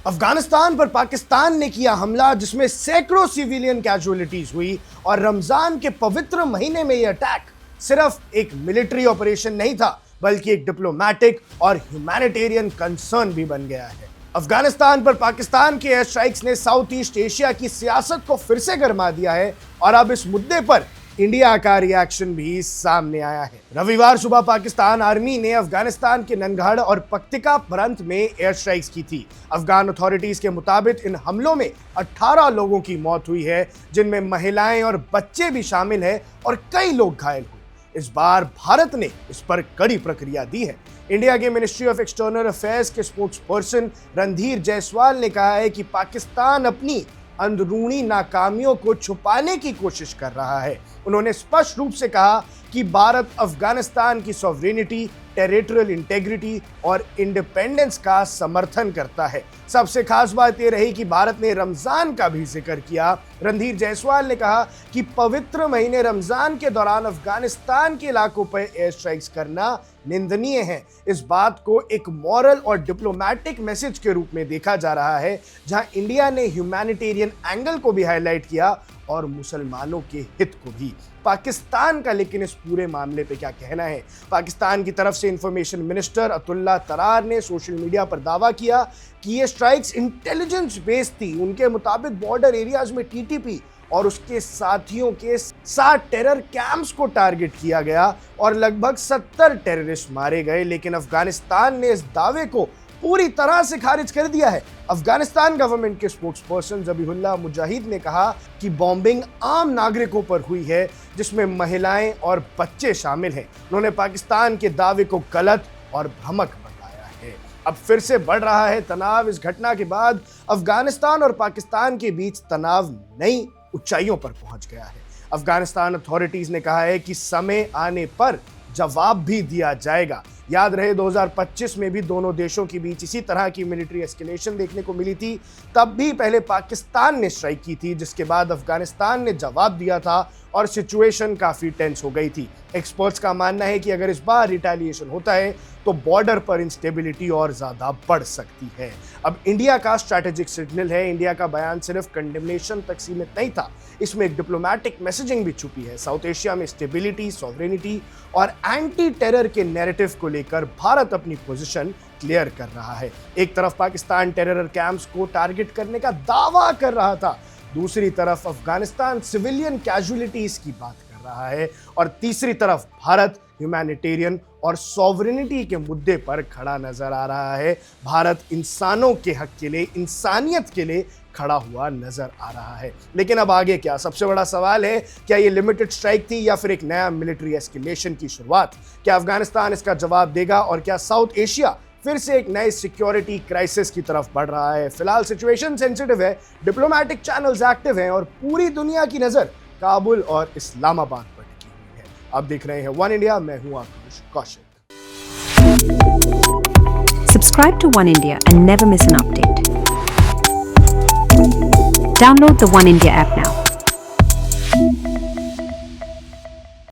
अफगानिस्तान पर पाकिस्तान ने किया हमला जिसमें सैकड़ों सिविलियन कैजुअलिटीज हुई और रमजान के पवित्र महीने में यह अटैक सिर्फ एक मिलिट्री ऑपरेशन नहीं था बल्कि एक डिप्लोमैटिक और ह्यूमैनिटेरियन कंसर्न भी बन गया है। अफगानिस्तान पर पाकिस्तान के एयर स्ट्राइक्स ने साउथ ईस्ट एशिया की सियासत को फिर से गरमा दिया है और अब इस मुद्दे पर इंडिया का रिएक्शन भी सामने आया है। रविवार सुबह पाकिस्तान आर्मी ने अफगानिस्तान के ननगढ़ और पक्तिका प्रांत में एयर स्ट्राइक्स की थी। अफगान अथॉरिटीज के मुताबिक इन हमलों में 18 लोगों की मौत हुई है, जिनमें महिलाएं और बच्चे भी शामिल हैं और कई लोग घायल हुए। इस बार भारत ने इस पर कड़ी प्रतिक्रिया दी है। इंडिया के मिनिस्ट्री ऑफ एक्सटर्नल अफेयर्स के स्पोक्स पर्सन रणधीर जायसवाल ने कहा है कि पाकिस्तान अपनी अंदरूनी नाकामियों को छुपाने की कोशिश कर रहा है। उन्होंने स्पष्ट रूप से कहा कि भारत अफगानिस्तान की सॉवरेनिटी, टेरिटोरियल इंटेग्रिटी और इंडिपेंडेंस का समर्थन करता है। सबसे खास बात यह रही कि भारत ने रमजान का भी जिक्र किया। रणधीर जायसवाल ने कहा कि पवित्र महीने रमजान के दौरान अफगानिस्तान के इलाकों पर एयर स्ट्राइक्स करना निंदनीय है। इस बात को एक मॉरल और डिप्लोमैटिक मैसेज के रूप में देखा जा रहा है, जहां इंडिया ने ह्यूमैनिटेरियन एंगल को भी हाईलाइट किया और मुसलमानों के हित को भी। पाकिस्तान का लेकिन इस पूरे मामले पे क्या कहना है? पाकिस्तान की तरफ से इंफॉर्मेशन मिनिस्टर अतुल्ला तरार ने सोशल मीडिया पर दावा किया कि ये स्ट्राइक्स इंटेलिजेंस बेस्ड थी। उनके मुताबिक बॉर्डर एरियाज में टीटीपी और उसके साथियों के 7 टेरर कैंप्स को टारगेट किया गया और लगभग 70 टेररिस्ट मारे गए, लेकिन अफगानिस्तान ने इस दावे को पूरी तरह से खारिज कर दिया है। अफगानिस्तान गवर्नमेंट के स्पोक्स पर्सन ज़बीहुल्लाह मुजाहिद ने कहा कि बॉम्बिंग आम नागरिकों पर हुई है, जिसमें महिलाएं और बच्चे शामिल हैं। उन्होंने पाकिस्तान के दावे को गलत और भ्रामक बताया है। अब फिर से बढ़ रहा है तनाव। इस घटना के बाद अफगानिस्तान और पाकिस्तान के बीच तनाव नई ऊंचाइयों पर पहुंच गया है। अफगानिस्तान अथॉरिटीज ने कहा है कि समय आने पर जवाब भी दिया जाएगा। याद रहे 2025 में भी दोनों देशों के बीच इसी तरह की मिलिट्री एस्केलेशन देखने को मिली थी। तब भी पहले पाकिस्तान ने स्ट्राइक की थी, जिसके बाद अफगानिस्तान ने जवाब दिया था और सिचुएशन काफी टेंस हो गई थी। एक्सपर्ट्स का मानना है कि अगर इस बार रिटेलिएशन होता है तो बॉर्डर पर इंस्टेबिलिटी और ज्यादा बढ़ सकती है। अब इंडिया का स्ट्रैटेजिक सिग्नल है। इंडिया का बयान सिर्फ कंडेमनेशन तक सीमित नहीं था, इसमें एक डिप्लोमैटिक मैसेजिंग भी छुपी है। साउथ एशिया में स्टेबिलिटी, सॉवरेनिटी और एंटी टेरर के नैरेटिव को लेकर भारत अपनी पोजीशन क्लियर कर रहा है। एक तरफ पाकिस्तान टेरर कैंप्स को टारगेट करने का दावा कर रहा था, दूसरी तरफ अफगानिस्तान सिविलियन कैजुअलिटीज की बात कर रहा है और तीसरी तरफ भारत ह्यूमैनिटेरियन और सॉवरेनिटी के मुद्दे पर खड़ा नजर आ रहा है। भारत इंसानों के हक के लिए, इंसानियत के लिए खड़ा हुआ नजर आ रहा है। लेकिन अब आगे क्या? सबसे बड़ा सवाल है, क्या ये लिमिटेड स्ट्राइक थी या फिर एक नया मिलिट्री एस्केलेशन की शुरुआत? क्या अफगानिस्तान इसका जवाब देगा और क्या साउथ एशिया फिर से एक नए सिक्योरिटी क्राइसिस की तरफ बढ़ रहा है? फिलहाल सिचुएशन सेंसिटिव है, डिप्लोमैटिक चैनल्स एक्टिव हैं और पूरी दुनिया की नजर काबुल और इस्लामाबाद पर टिकी हुई है। अब देख रहे हैं वन इंडिया, मैं हूं आकाश Kaushik. Subscribe to One India and never miss an update. Download the One India app now.